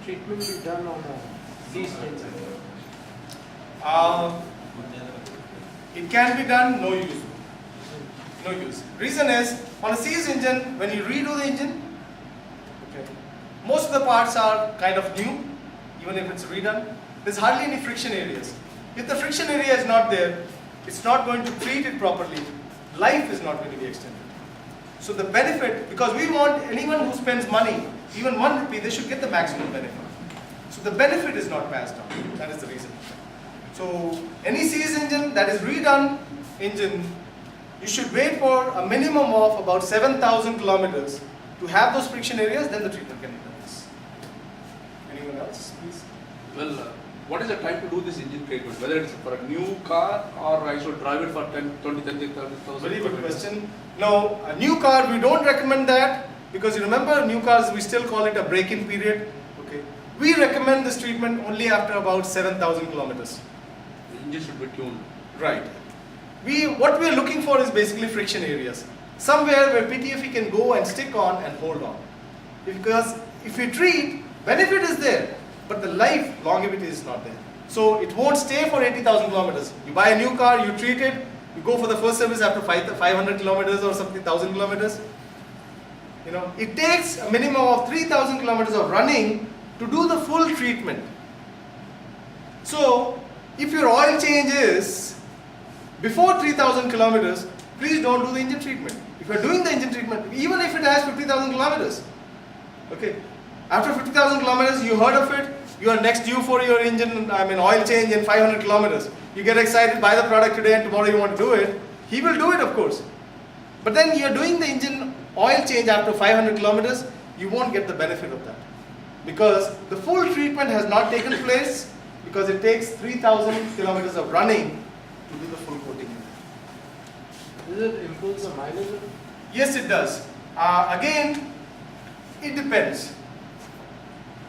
treatment be done on a seized engine? It can be done, no use. No use. Reason is, on a seized engine, when you redo the engine, okay, most of the parts are kind of new, even if it's redone. There's hardly any friction areas. If the friction area is not there, it's not going to treat it properly. Life is not going to be extended. So the benefit, because we want anyone who spends money, even 1 rupee, they should get the maximum benefit. So the benefit is not passed on. That is the reason. So any seized engine that is redone engine, you should wait for a minimum of about 7,000 kilometers to have those friction areas, then the treatment can be done. Anyone else, please? Well, what is the time to do this engine treatment? Whether it's for a new car or I should drive it for 10, 20, 30,000? Very good question. No, a new car, we don't recommend that because you remember new cars, we still call it a break-in period. Okay. We recommend this treatment only after about 7,000 kilometers. The engine should be tuned. Right. What we are looking for is basically friction areas. Somewhere where PTFE can go and stick on and hold on. Because if you treat, benefit is there, but the life, longevity is not there. So it won't stay for 80,000 kilometers. You buy a new car, you treat it, you go for the first service after 500 kilometers or something, 1,000 kilometers. You know, it takes a minimum of 3,000 kilometers of running to do the full treatment. So if your oil change is before 3,000 kilometers, please don't do the engine treatment. If you are doing the engine treatment, even if it has 50,000 kilometers, okay, after 50,000 kilometers, you heard of it, you are next due for your engine, oil change in 500 kilometers. You get excited, buy the product today and tomorrow you want to do it. He will do it, of course. But then you are doing the engine oil change after 500 kilometers, you won't get the benefit of that. Because the full treatment has not taken place because it takes 3,000 kilometers of running to do the full coating. Does it improve the mileage? Yes, it does. Again, it depends.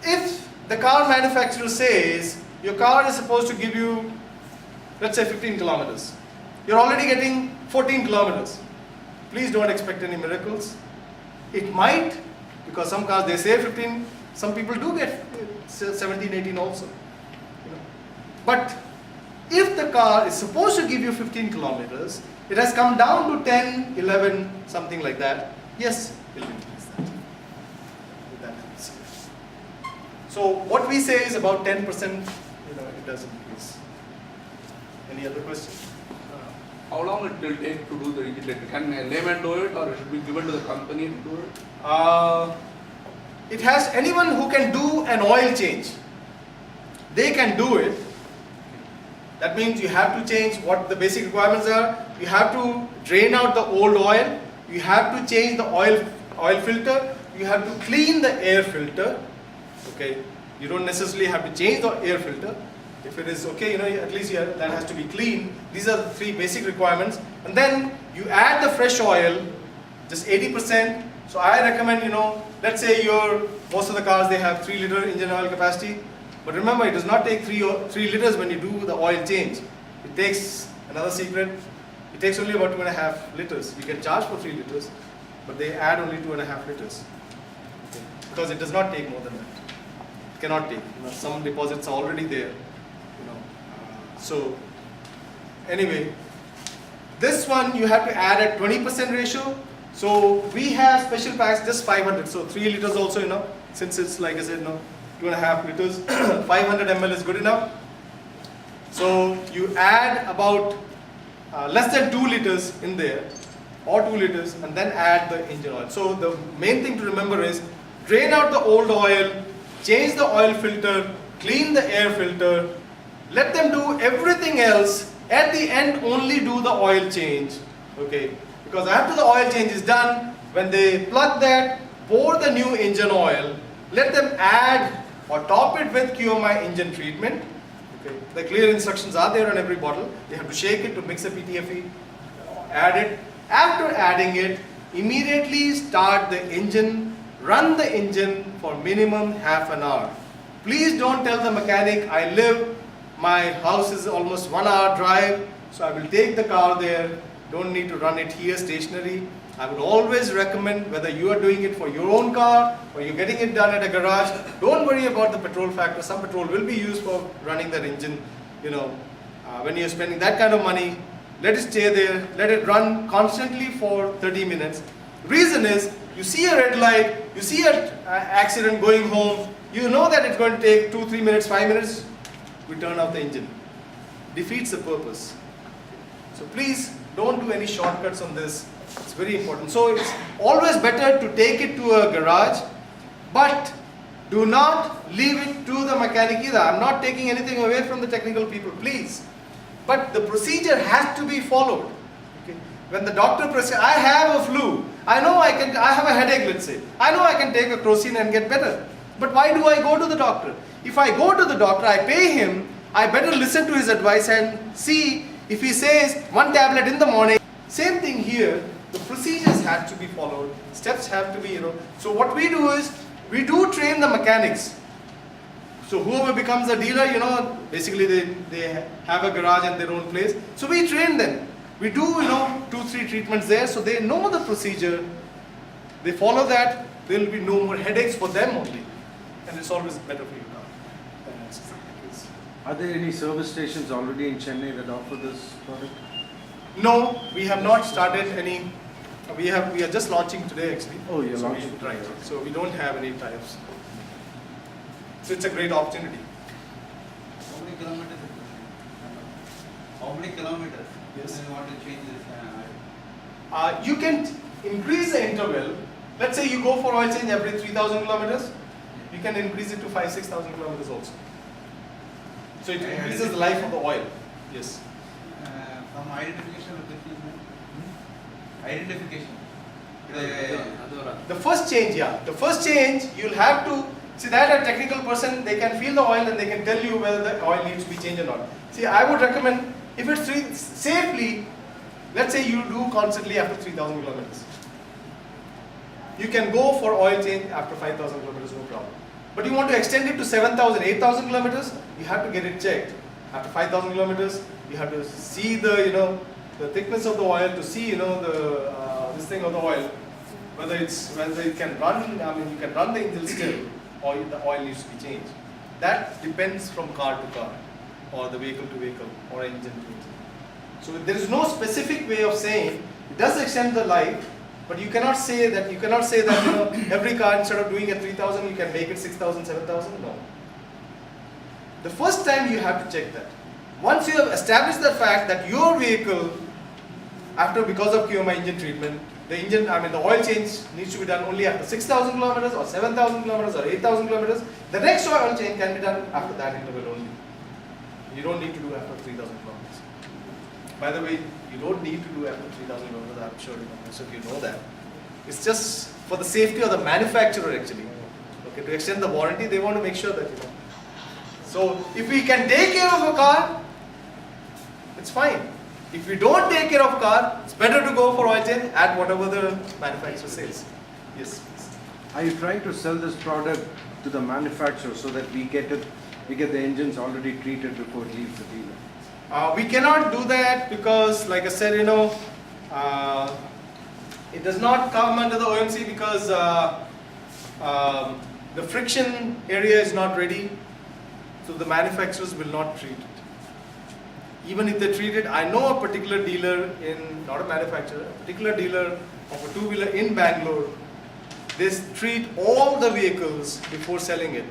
If the car manufacturer says your car is supposed to give you, let's say 15 kilometers, you're already getting 14 kilometers. Please don't expect any miracles. It might, because some cars they say 15, some people do get 17, 18 also. You know. But if the car is supposed to give you 15 kilometers, it has come down to 10, 11, something like that, yes, it will increase that. If that helps. So what we say is about 10%, it does increase. Any other questions? How long it will take to do the engine treatment? Can a layman do it or it should be given to the company to do it? It has anyone who can do an oil change. They can do it. That means you have to change what the basic requirements are. You have to drain out the old oil. You have to change the oil filter. You have to clean the air filter. Okay. You don't necessarily have to change the air filter. If it is okay, at least that has to be clean. These are the 3 basic requirements. And then you add the fresh oil, just 80%. So I recommend, let's say most of the cars, they have 3-liter engine oil capacity. But remember, it does not take 3 liters when you do the oil change. It takes, another secret, it takes only about 2.5 liters. You can charge for 3 liters, but they add only 2.5 liters. Okay. Because it does not take more than that. It cannot take. Some deposits are already there. So anyway, this one you have to add at 20% ratio. So we have special packs just 500. So 3 liters also, since it's like I said, 2.5 liters, 500 ml is good enough. So you add about less than 2 liters in there, or 2 liters, and then add the engine oil. So the main thing to remember is drain out the old oil, change the oil filter, clean the air filter, let them do everything else. At the end, only do the oil change. Okay? Because after the oil change is done, when they plug that, pour the new engine oil, let them add or top it with QMI engine treatment. Okay? The clear instructions are there on every bottle. They have to shake it to mix the PTFE, add it. After adding it, immediately start the engine, run the engine for minimum half an hour. Please don't tell the mechanic, my house is almost 1 hour drive, so I will take the car there, don't need to run it here stationary. I would always recommend, whether you are doing it for your own car or you're getting it done at a garage, don't worry about the petrol factor. Some petrol will be used for running that engine. When you're spending that kind of money, let it stay there, let it run constantly for 30 minutes. Reason is, you see a red light, you see an accident going home, you know that it's going to take 2, 3 minutes, 5 minutes, we turn off the engine. Defeats the purpose. So please don't do any shortcuts on this. It's very important. So it's always better to take it to a garage, but do not leave it to the mechanic either. I'm not taking anything away from the technical people, please. But the procedure has to be followed. Okay? When the doctor prescribes, I have a flu, I know I have a headache, let's say. I know I can take a Crocin and get better. But why do I go to the doctor? If I go to the doctor, I pay him, I better listen to his advice and see if he says 1 tablet in the morning. Same thing here, the procedures have to be followed, steps have to be, So what we do is, we do train the mechanics. So whoever becomes a dealer, basically they have a garage in their own place. So we train them. We do, 2-3 treatments there, so they know the procedure. They follow that, there will be no more headaches for them only. And it's always better for you now. Are there any service stations already in Chennai that offer this product? No, we have not started any. We are just launching today actually. Oh, you're so launching Right. today. So we don't have any types. So it's a great opportunity. How many kilometers? How many kilometers? Yes. You want to change this? You can increase the interval. Let's say you go for oil change every 3,000 kilometers. You can increase it to 5,000-6,000 kilometers also. So it increases the life of the oil. Yes. From identification of the field. Identification. The first change, the first change, you'll have to see that a technical person, they can feel the oil and they can tell you whether the oil needs to be changed or not. See, I would recommend, if it's safely, let's say you do constantly after 3,000 kilometers. You can go for oil change after 5,000 kilometers, no problem. But you want to extend it to 7,000, 8,000 kilometers, you have to get it checked. After 5,000 kilometers, you have to see the, the thickness of the oil, to see, this thing of the oil, whether it can run, you can run the engine still, or the oil needs to be changed. That depends from car to car, or the vehicle to vehicle, or engine to engine. So there is no specific way of saying, it does extend the life, but you cannot say that, every car, instead of doing at 3,000, you can make it 6,000, 7,000, no. The first time you have to check that. Once you have established the fact that your vehicle, because of QMI engine treatment, the oil change needs to be done only after 6,000 kilometers or 7,000 kilometers or 8,000 kilometers, the next oil change can be done after that interval only. You don't need to do after 3,000 kilometers. By the way, you don't need to do after 3,000 kilometers, I'm sure most of you know that. It's just for the safety of the manufacturer actually. Okay, to extend the warranty, they want to make sure that, So if we can take care of a car, it's fine. If we don't take care of a car, it's better to go for oil change at whatever the manufacturer says. Yes. Are you trying to sell this product to the manufacturer so that we get the engines already treated before it leaves the dealer? We cannot do that because, like I said, it does not come under the OMC because the friction area is not ready, so the manufacturers will not treat it. Even if they treat it, I know a particular dealer not a manufacturer, a particular dealer of a two-wheeler in Bangalore, they treat all the vehicles before selling it.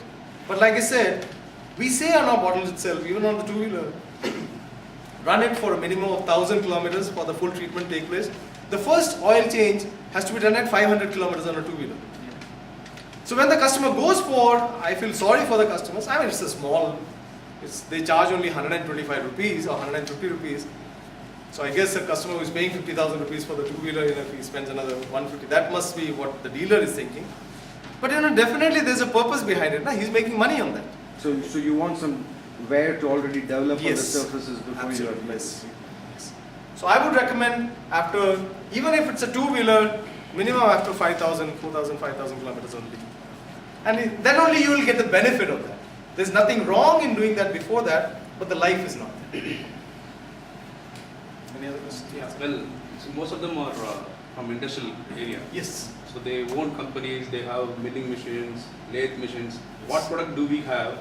But like I said, we say on our bottles itself, even on the two-wheeler, run it for a minimum of 1,000 kilometers for the full treatment to take place. The first oil change has to be done at 500 kilometers on a two-wheeler. So when the customer goes for, I feel sorry for the customers, it's a small, they charge only 125 rupees or 150 rupees. So I guess a customer who is paying 50,000 rupees for the two-wheeler, if he spends another 150, that must be what the dealer is thinking. But definitely there's a purpose behind it. He's making money on that. So you want some wear to already develop on the surfaces before absolutely, you yes. So I would recommend even if it's a two-wheeler, minimum after 5,000, 4,000, 5,000 kilometers only. And then only you will get the benefit of that. There's nothing wrong in doing that before that, but the life is not there. Any other questions? Well, so most of them are from industrial area. Yes. So they own companies, they have milling machines, lathe machines. What product do we have